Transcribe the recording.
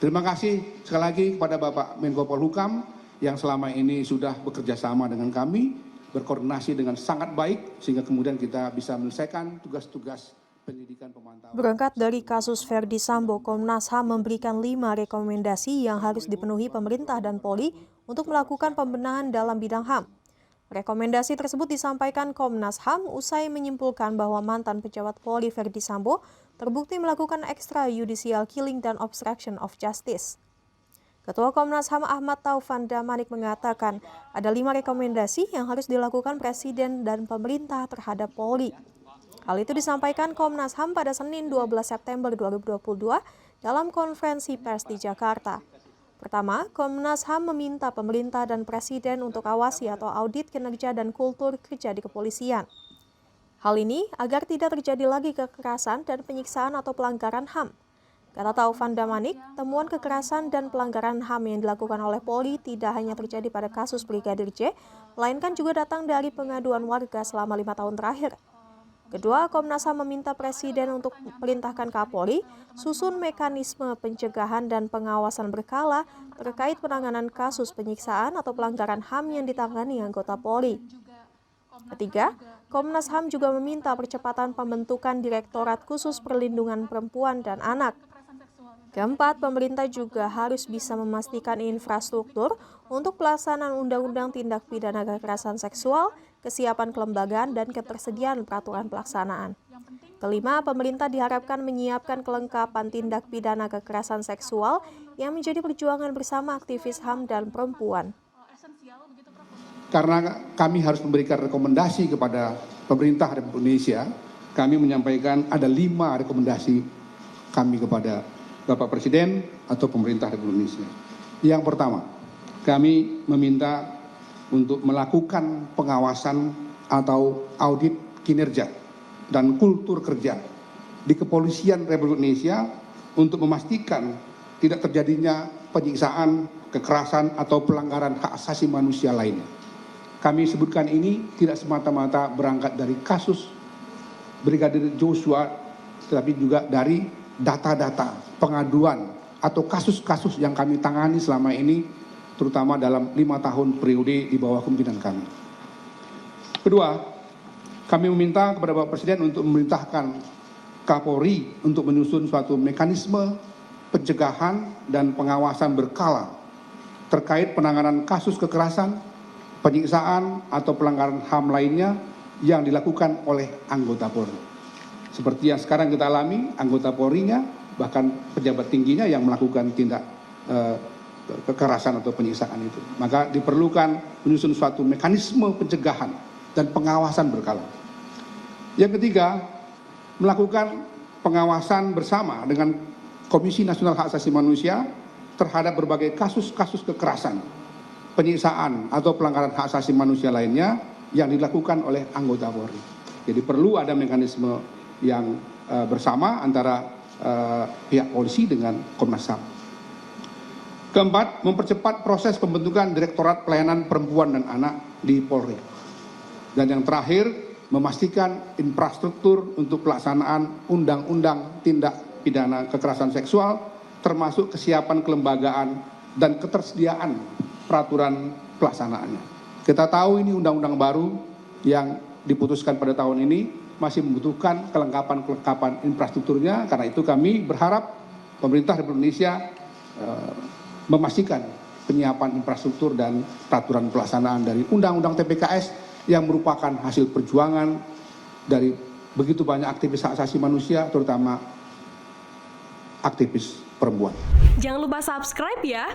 Terima kasih sekali lagi kepada Bapak Menko Polhukam yang selama ini sudah bekerja sama dengan kami, berkoordinasi dengan sangat baik, sehingga kemudian kita bisa menyelesaikan tugas-tugas penyidikan pemantauan. Berangkat dari kasus Verdi Sambo, Komnas HAM memberikan 5 rekomendasi yang harus dipenuhi pemerintah dan Polri untuk melakukan pembenahan dalam bidang HAM. Rekomendasi tersebut disampaikan Komnas HAM usai menyimpulkan bahwa mantan pejabat Polri Verdi Sambo terbukti melakukan extrajudicial killing dan obstruction of justice. Ketua Komnas HAM Ahmad Taufan Damanik mengatakan ada 5 rekomendasi yang harus dilakukan Presiden dan pemerintah terhadap Polri. Hal itu disampaikan Komnas HAM pada Senin 12 September 2022 dalam konferensi pers di Jakarta. Pertama, Komnas HAM meminta pemerintah dan Presiden untuk awasi atau audit kinerja dan kultur kerja di kepolisian. Hal ini agar tidak terjadi lagi kekerasan dan penyiksaan atau pelanggaran HAM. Kata Taufan Damanik, temuan kekerasan dan pelanggaran HAM yang dilakukan oleh Polri tidak hanya terjadi pada kasus Brigadir J, melainkan juga datang dari pengaduan warga selama 5 tahun terakhir. Kedua, Komnas HAM meminta Presiden untuk memerintahkan Kapolri susun mekanisme pencegahan dan pengawasan berkala terkait penanganan kasus penyiksaan atau pelanggaran HAM yang ditangani anggota Polri. Ketiga, Komnas HAM juga meminta percepatan pembentukan Direktorat Khusus Perlindungan Perempuan dan Anak. Keempat, pemerintah juga harus bisa memastikan infrastruktur untuk pelaksanaan Undang-Undang Tindak Pidana Kekerasan Seksual, kesiapan kelembagaan, dan ketersediaan peraturan pelaksanaan. Kelima, pemerintah diharapkan menyiapkan kelengkapan tindak pidana kekerasan seksual yang menjadi perjuangan bersama aktivis HAM dan perempuan. Karena kami harus memberikan rekomendasi kepada pemerintah Republik Indonesia, kami menyampaikan ada 5 rekomendasi kami kepada Bapak Presiden atau pemerintah Republik Indonesia. Yang pertama, kami meminta untuk melakukan pengawasan atau audit kinerja dan kultur kerja di Kepolisian Republik Indonesia untuk memastikan tidak terjadinya penyiksaan, kekerasan, atau pelanggaran hak asasi manusia lainnya. Kami sebutkan ini tidak semata-mata berangkat dari kasus Brigadir Joshua, tetapi juga dari data-data pengaduan atau kasus-kasus yang kami tangani selama ini, terutama dalam 5 tahun periode di bawah kepemimpinan kami. Kedua, kami meminta kepada Bapak Presiden untuk memerintahkan Kapolri untuk menyusun suatu mekanisme pencegahan dan pengawasan berkala terkait penanganan kasus kekerasan, penyiksaan, atau pelanggaran HAM lainnya yang dilakukan oleh anggota Polri. Seperti yang sekarang kita alami, anggota Polri-nya, bahkan pejabat tingginya yang melakukan tindak kekerasan atau penyiksaan itu. Maka diperlukan menyusun suatu mekanisme pencegahan dan pengawasan berkala. Yang ketiga, melakukan pengawasan bersama dengan Komisi Nasional Hak Asasi Manusia terhadap berbagai kasus-kasus kekerasan, penyiksaan, atau pelanggaran hak asasi manusia lainnya yang dilakukan oleh anggota Polri. Jadi perlu ada mekanisme yang bersama antara pihak polisi dengan Komnas HAM. Keempat, mempercepat proses pembentukan Direktorat Pelayanan Perempuan dan Anak di Polri. Dan yang terakhir, memastikan infrastruktur untuk pelaksanaan Undang-Undang Tindak Pidana Kekerasan Seksual, termasuk kesiapan kelembagaan dan ketersediaan peraturan pelaksanaannya. Kita tahu ini undang-undang baru yang diputuskan pada tahun ini masih membutuhkan kelengkapan infrastrukturnya. Karena itu kami berharap pemerintah Republik Indonesia memastikan penyiapan infrastruktur dan peraturan pelaksanaan dari Undang-Undang TPKS yang merupakan hasil perjuangan dari begitu banyak aktivis hak asasi manusia, terutama aktivis perempuan. Jangan lupa subscribe ya.